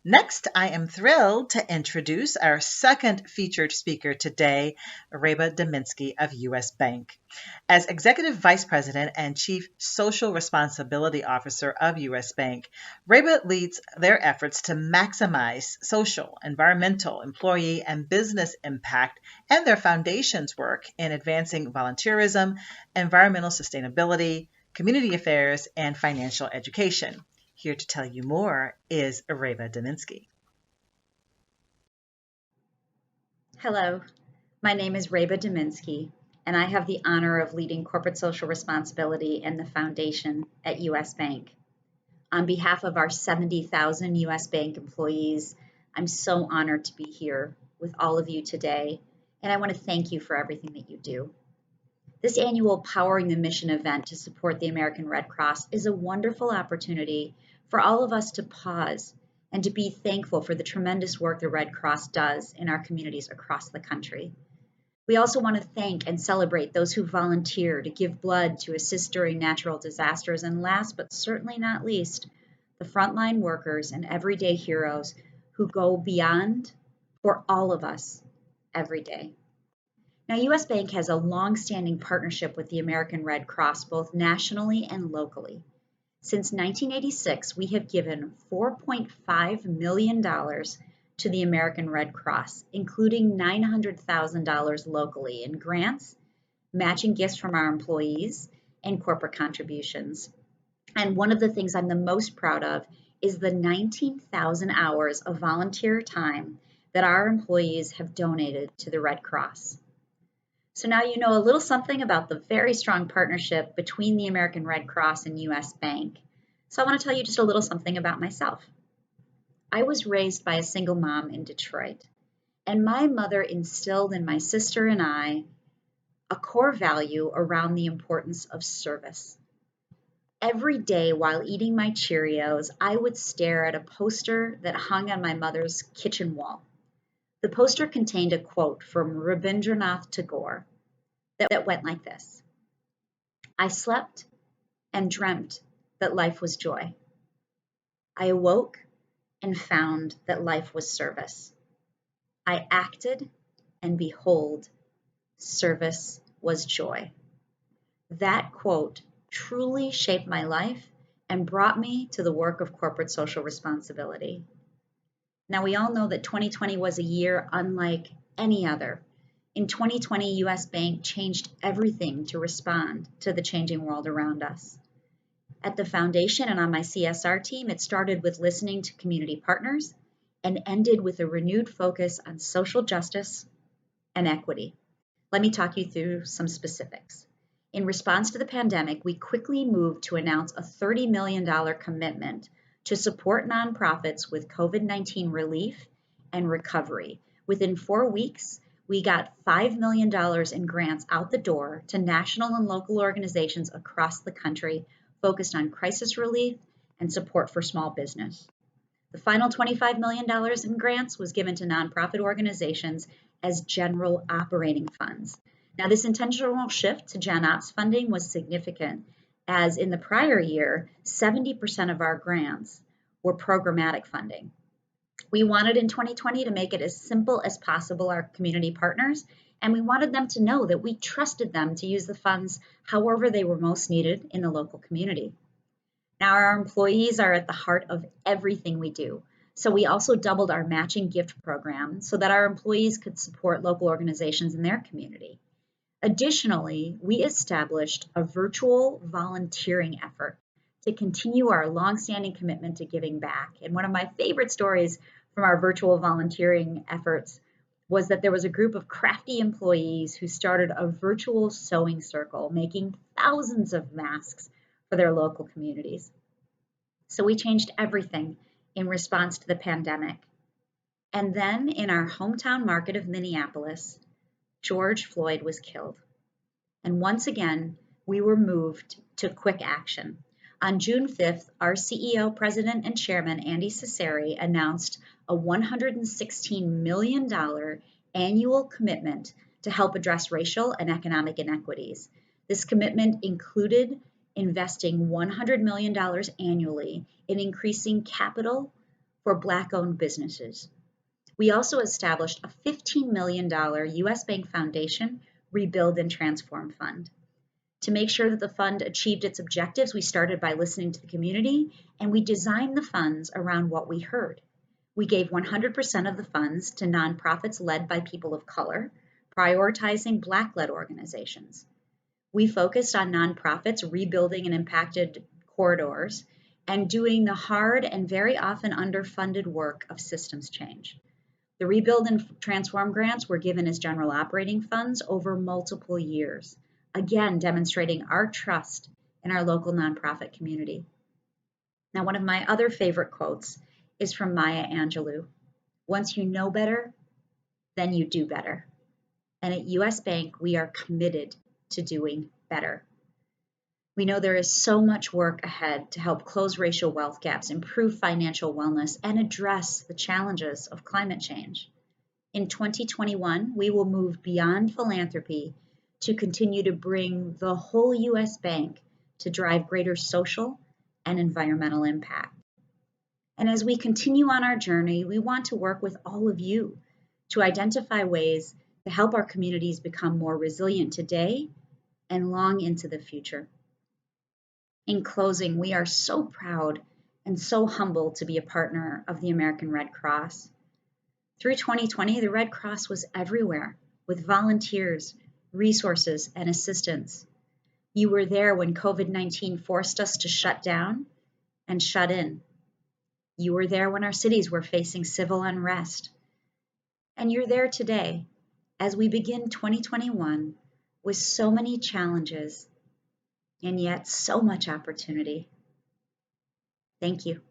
Next, I am thrilled to introduce our second featured speaker today, Reba Dominski of U.S. Bank. As Executive Vice President and Chief Social Responsibility Officer of U.S. Bank, Reba leads their efforts to maximize social, environmental, employee, and business impact and their foundation's work in advancing volunteerism, environmental sustainability, community affairs, and financial education. Here to tell you more is Reba Dominski. Hello, my name is Reba Dominski, and I have the honor of leading corporate social responsibility and the foundation at U.S. Bank. On behalf of our 70,000 U.S. Bank employees, I'm so honored to be here with all of you today, and I want to thank you for everything that you do. This annual Powering the Mission event to support the American Red Cross is a wonderful opportunity for all of us to pause and to be thankful for the tremendous work the Red Cross does in our communities across the country. We also want to thank and celebrate those who volunteer to give blood to assist during natural disasters, and last but certainly not least, the frontline workers and everyday heroes who go beyond for all of us every day. Now, U.S. Bank has a long-standing partnership with the American Red Cross, both nationally and locally. Since 1986, we have given $4.5 million to the American Red Cross, including $900,000 locally in grants, matching gifts from our employees, and corporate contributions. And one of the things I'm the most proud of is the 19,000 hours of volunteer time that our employees have donated to the Red Cross. So now you know a little something about the very strong partnership between the American Red Cross and U.S. Bank. So I want to tell you just a little something about myself. I was raised by a single mom in Detroit, and my mother instilled in my sister and I a core value around the importance of service. Every day while eating my Cheerios, I would stare at a poster that hung on my mother's kitchen wall. The poster contained a quote from Rabindranath Tagore that went like this: "I slept and dreamt that life was joy. I awoke and found that life was service. I acted and behold, service was joy." That quote truly shaped my life and brought me to the work of corporate social responsibility. Now, we all know that 2020 was a year unlike any other. In 2020, U.S. Bank changed everything to respond to the changing world around us. At the foundation and on my CSR team, it started with listening to community partners and ended with a renewed focus on social justice and equity. Let me talk you through some specifics. In response to the pandemic, we quickly moved to announce a $30 million commitment to support nonprofits with COVID-19 relief and recovery. Within 4 weeks, we got $5 million in grants out the door to national and local organizations across the country focused on crisis relief and support for small business. The final $25 million in grants was given to nonprofit organizations as general operating funds. Now, this intentional shift to Gen Ops funding was significant, as in the prior year, 70% of our grants were programmatic funding. We wanted in 2020 to make it as simple as possible, our community partners, and we wanted them to know that we trusted them to use the funds however they were most needed in the local community. Now, our employees are at the heart of everything we do, so we also doubled our matching gift program so that our employees could support local organizations in their community. Additionally, we established a virtual volunteering effort to continue our longstanding commitment to giving back. And one of my favorite stories from our virtual volunteering efforts was that there was a group of crafty employees who started a virtual sewing circle, making thousands of masks for their local communities. So we changed everything in response to the pandemic. And then in our hometown market of Minneapolis, George Floyd was killed. And once again, we were moved to quick action. On June 5th, our CEO, President, and Chairman, Andy Cesare, announced a $116 million annual commitment to help address racial and economic inequities. This commitment included investing $100 million annually in increasing capital for Black-owned businesses. We also established a $15 million U.S. Bank Foundation Rebuild and Transform Fund. To make sure that the fund achieved its objectives, we started by listening to the community, and we designed the funds around what we heard. We gave 100% of the funds to nonprofits led by people of color, prioritizing Black-led organizations. We focused on nonprofits rebuilding and impacted corridors and doing the hard and very often underfunded work of systems change. The Rebuild and Transform grants were given as general operating funds over multiple years, again demonstrating our trust in our local nonprofit community. Now, one of my other favorite quotes is from Maya Angelou. Once you know better, then you do better. And at US Bank, we are committed to doing better. We know there is so much work ahead to help close racial wealth gaps, improve financial wellness, and address the challenges of climate change. In 2021, we will move beyond philanthropy to continue to bring the whole US Bank to drive greater social and environmental impact. And as we continue on our journey, we want to work with all of you to identify ways to help our communities become more resilient today and long into the future. In closing, we are so proud and so humbled to be a partner of the American Red Cross. Through 2020, the Red Cross was everywhere with volunteers, resources, and assistance. You were there when COVID-19 forced us to shut down and shut in. You were there when our cities were facing civil unrest. And you're there today as we begin 2021 with so many challenges and yet so much opportunity. Thank you.